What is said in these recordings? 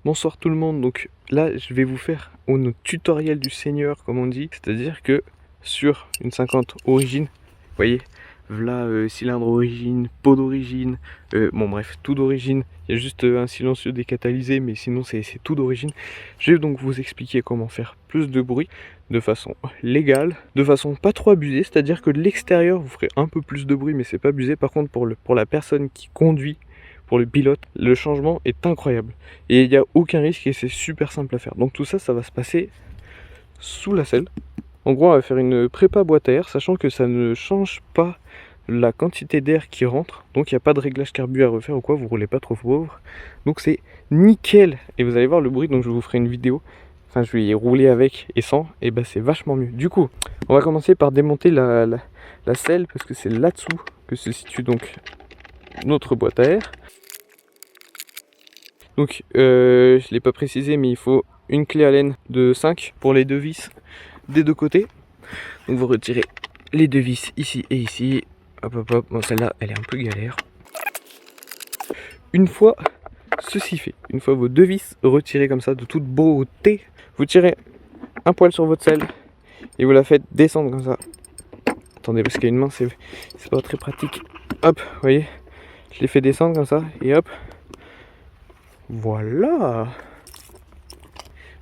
Bonsoir tout le monde, donc là je vais vous faire un tutoriel du Seigneur comme on dit, c'est-à-dire que sur une 50 origine, vous voyez, voilà cylindre origine, pot d'origine, bon bref, tout d'origine, il y a juste un silencieux décatalysé mais sinon c'est tout d'origine. Je vais donc vous expliquer comment faire plus de bruit de façon légale, de façon pas trop abusée, c'est-à-dire que de l'extérieur vous ferez un peu plus de bruit mais c'est pas abusé. Par contre pour la personne qui conduit, pour le pilote, le changement est incroyable et il n'y a aucun risque et c'est super simple à faire. Donc tout ça, ça va se passer sous la selle. En gros, on va faire une prépa boîte à air, sachant que ça ne change pas la quantité d'air qui rentre, donc il n'y a pas de réglage carbu à refaire ou quoi, vous roulez pas trop pauvre, donc c'est nickel. Et vous allez voir le bruit, donc je vous ferai une vidéo, enfin je vais y rouler avec et sans, et ben c'est vachement mieux. Du coup, on va commencer par démonter la selle, parce que c'est là-dessous que se situe donc notre boîte à air. Donc je ne l'ai pas précisé mais il faut une clé Allen de 5 pour les deux vis des deux côtés. Donc vous retirez les deux vis ici et ici. Hop hop hop, bon celle-là elle est un peu galère. Une fois ceci fait, une fois vos deux vis retirées comme ça de toute beauté, vous tirez un poil sur votre selle et vous la faites descendre comme ça. Attendez parce qu'il y a une main c'est pas très pratique. Hop, vous voyez, je l'ai fait descendre comme ça et hop. Voilà.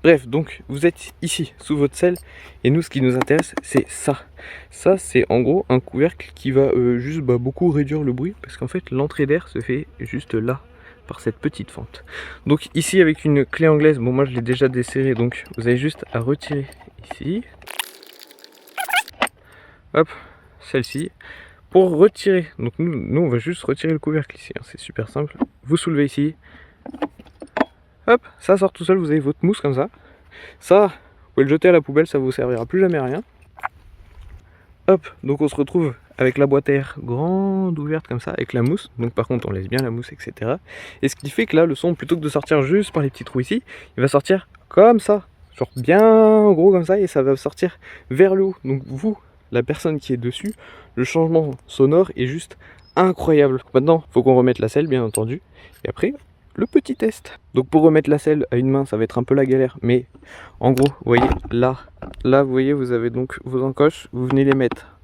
Bref, donc vous êtes ici sous votre selle et nous ce qui nous intéresse c'est ça. Ça c'est en gros un couvercle qui va juste beaucoup réduire le bruit parce qu'en fait l'entrée d'air se fait juste là par cette petite fente. Donc ici avec une clé anglaise, bon moi je l'ai déjà desserré donc vous avez juste à retirer ici. Hop, celle-ci. Pour retirer, donc nous on va juste retirer le couvercle ici, hein, c'est super simple. Vous soulevez ici. Hop, ça sort tout seul, vous avez votre mousse comme ça. Ça, vous pouvez le jeter à la poubelle, ça vous servira plus jamais à rien. Hop, donc on se retrouve avec la boîte à air grande ouverte comme ça, avec la mousse. Donc par contre on laisse bien la mousse, etc. Et ce qui fait que là, le son, plutôt que de sortir juste par les petits trous ici, il va sortir comme ça. Genre bien gros comme ça, et ça va sortir vers le haut. Donc vous, la personne qui est dessus, le changement sonore est juste incroyable. Maintenant, il faut qu'on remette la selle, bien entendu. Et après, le petit test. Donc pour remettre la selle à une main ça va être un peu la galère, mais en gros vous voyez là vous voyez vous avez donc vos encoches, vous venez les mettre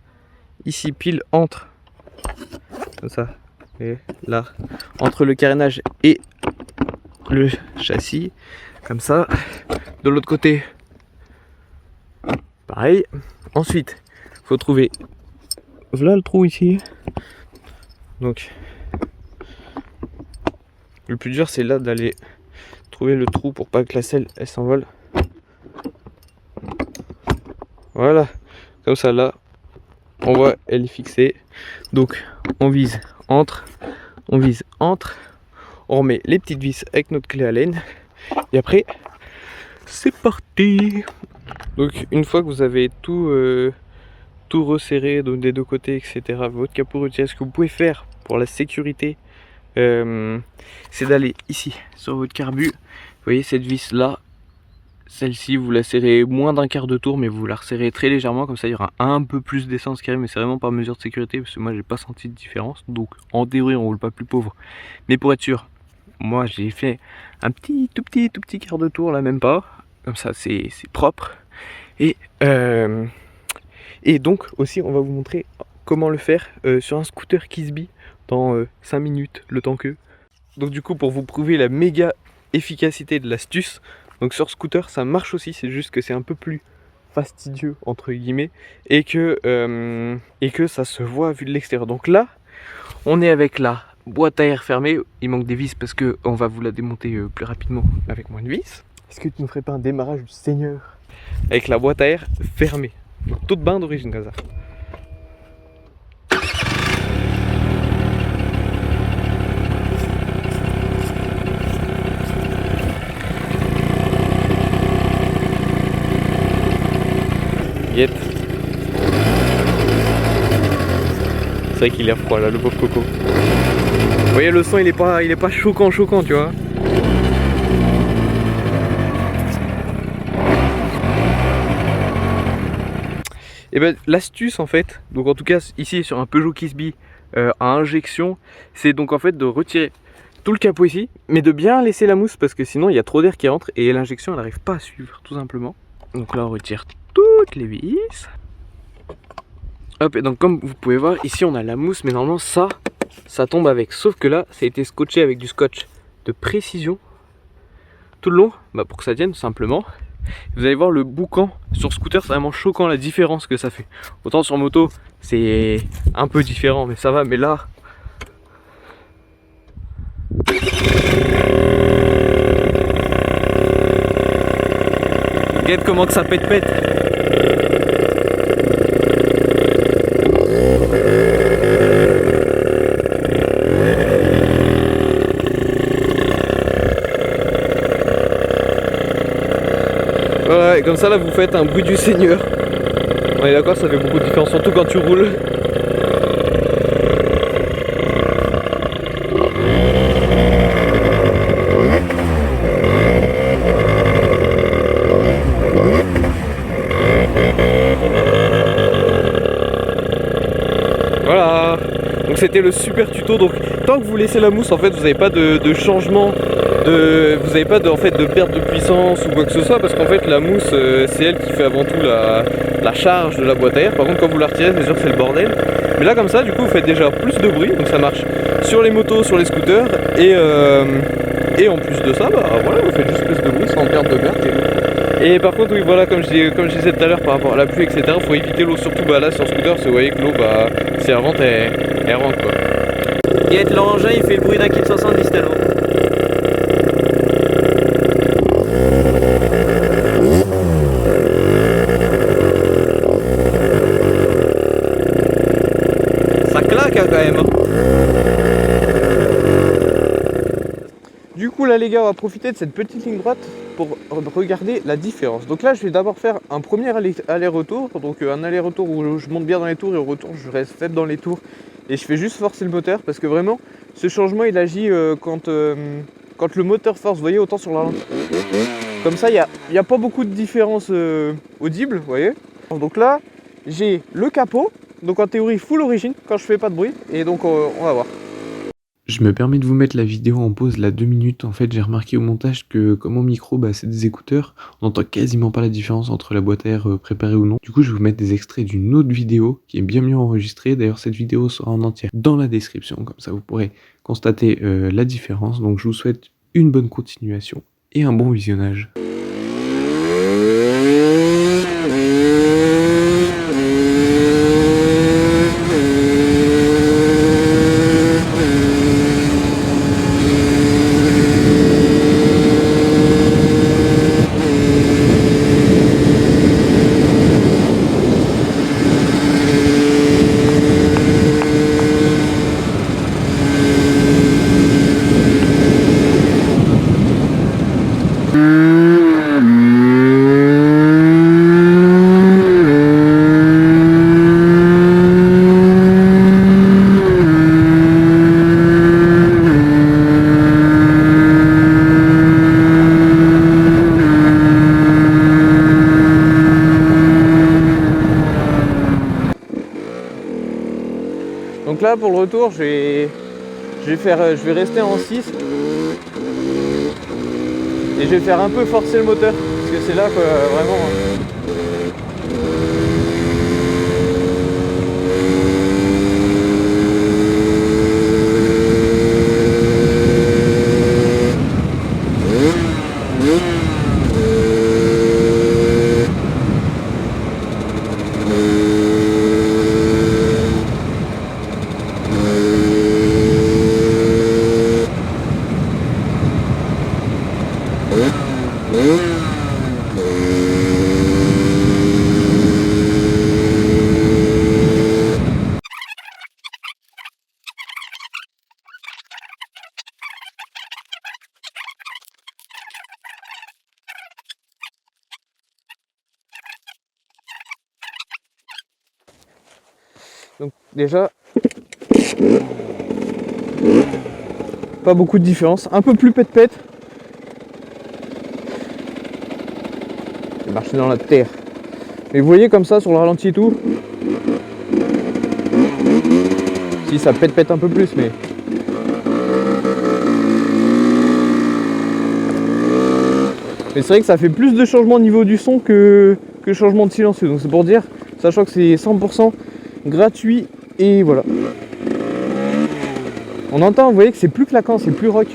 ici pile entre comme ça et là entre le carénage et le châssis comme ça. De l'autre côté pareil. Ensuite il faut trouver voilà le trou ici, donc le plus dur c'est là d'aller trouver le trou pour pas que la selle elle s'envole. Voilà, comme ça là on voit elle est fixée. Donc on vise entre, on remet les petites vis avec notre clé Allen et après c'est parti. Donc une fois que vous avez tout resserré donc des deux côtés etc, votre capot retiré, ce que vous pouvez faire pour la sécurité c'est d'aller ici sur votre carbu. Vous voyez cette vis là, celle-ci vous la serrez moins d'un quart de tour mais vous la resserrez très légèrement, comme ça il y aura un peu plus d'essence qui arrive, mais c'est vraiment par mesure de sécurité parce que moi j'ai pas senti de différence. Donc en théorie on roule pas plus pauvre, mais pour être sûr moi j'ai fait un tout petit quart de tour là, même pas, comme ça c'est propre. Et donc aussi on va vous montrer comment le faire sur un scooter Kisby dans 5 minutes le temps que. Donc du coup pour vous prouver la méga efficacité de l'astuce, donc sur scooter ça marche aussi, c'est juste que c'est un peu plus fastidieux entre guillemets et que ça se voit vu de l'extérieur. Donc là on est avec la boîte à air fermée, il manque des vis parce que on va vous la démonter plus rapidement avec moins de vis. Est-ce que tu ne ferais pas un démarrage du Seigneur avec la boîte à air fermée, donc toute bain d'origine comme ça? C'est vrai qu'il est froid là, le pauvre coco. Vous voyez le son il est pas choquant tu vois. Et ben l'astuce en fait, donc en tout cas ici sur un Peugeot Kisby à injection, c'est donc en fait de retirer tout le capot ici, mais de bien laisser la mousse parce que sinon il y a trop d'air qui rentre et l'injection elle n'arrive pas à suivre tout simplement. Donc là on retire toutes les vis. Hop, et donc comme vous pouvez voir ici on a la mousse, mais normalement ça tombe avec. Sauf que là ça a été scotché avec du scotch de précision tout le long, pour que ça tienne tout simplement. Vous allez voir le boucan sur scooter, c'est vraiment choquant la différence que ça fait. Autant sur moto c'est un peu différent mais ça va, mais là regarde comment que ça pète. Voilà, et comme ça là vous faites un bruit du Seigneur. On est d'accord, ça fait beaucoup de différence, surtout quand tu roules. Voilà, donc c'était le super tuto. Donc tant que vous laissez la mousse, en fait vous n'avez pas de changement, vous n'avez pas de perte de puissance ou quoi que ce soit, parce qu'en fait la mousse c'est elle qui fait avant tout la charge de la boîte à air. Par contre quand vous la retirez, c'est sûr que c'est le bordel. Mais là comme ça du coup vous faites déjà plus de bruit, donc ça marche sur les motos, sur les scooters, et en plus de ça, voilà, vous faites juste plus de bruit sans perdre de perte. Et par contre oui, voilà, comme je disais tout à l'heure par rapport à la pluie etc, il faut éviter l'eau, surtout là sur le scooter, parce que vous voyez que l'eau si elle rentre, elle rentre quoi. Et l'engin il fait le bruit d'un kit 70 tellement. Ça claque hein, quand même. Du coup là les gars, on va profiter de cette petite ligne droite pour regarder la différence. Donc là je vais d'abord faire un premier aller-retour, donc un aller-retour où je monte bien dans les tours et au retour je reste faible dans les tours et je fais juste forcer le moteur, parce que vraiment ce changement il agit quand le moteur force, vous voyez, autant sur la ralenti. Comme ça il n'y a pas beaucoup de différence audible, vous voyez. Donc là j'ai le capot, donc en théorie full origine quand je fais pas de bruit, et donc on va voir. Je me permets de vous mettre la vidéo en pause là 2 minutes. En fait j'ai remarqué au montage que comme mon micro c'est des écouteurs, on n'entend quasiment pas la différence entre la boîte à air préparée ou non. Du coup je vais vous mettre des extraits d'une autre vidéo qui est bien mieux enregistrée. D'ailleurs cette vidéo sera en entière dans la description, comme ça vous pourrez constater la différence. Donc je vous souhaite une bonne continuation et un bon visionnage. Donc là pour le retour je vais rester en 6 et je vais faire un peu forcer le moteur, parce que c'est là quoi, vraiment. Donc déjà, pas beaucoup de différence, un peu plus pète-pète. J'ai marché dans la terre. Mais vous voyez comme ça sur le ralenti et tout. Si ça pète un peu plus, mais Mais c'est vrai que ça fait plus de changements au niveau du son que changement de silencieux. Donc c'est pour dire, sachant que c'est 100% gratuit et voilà. On entend, vous voyez que c'est plus claquant, c'est plus rock.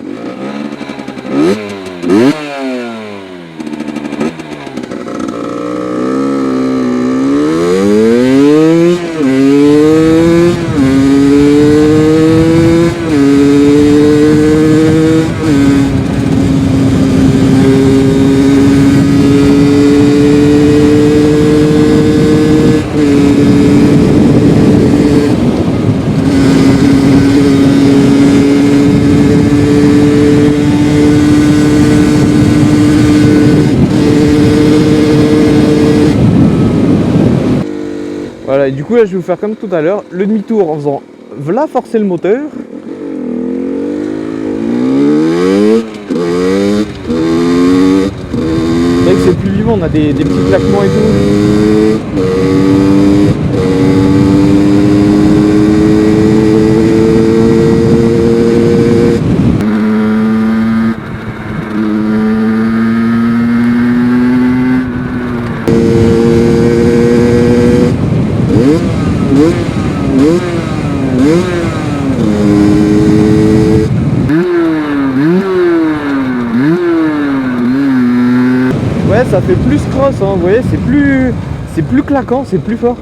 Voilà, et du coup là je vais vous faire comme tout à l'heure, le demi-tour en faisant voilà forcer le moteur. C'est vrai que c'est plus vivant, on a des petits claquements et tout. Ouais, ça fait plus cross, hein, vous voyez, c'est plus claquant, c'est plus fort.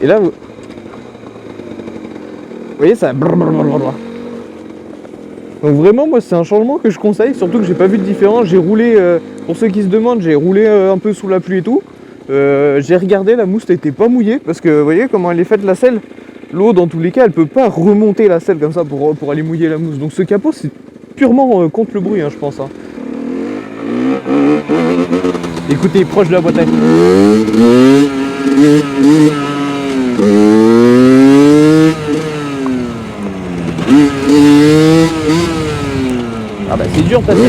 Et là, vous voyez, ça. Donc vraiment, moi, c'est un changement que je conseille, surtout que j'ai pas vu de différence. J'ai roulé, pour ceux qui se demandent, j'ai roulé un peu sous la pluie et tout. J'ai regardé, la mousse n'était pas mouillée, parce que vous voyez comment elle est faite la selle. L'eau, dans tous les cas, elle peut pas remonter la selle comme ça pour aller mouiller la mousse. Donc ce capot, c'est purement contre le bruit, hein, je pense. Hein. Écoutez, proche de la boîte à ah bah c'est dur de passer à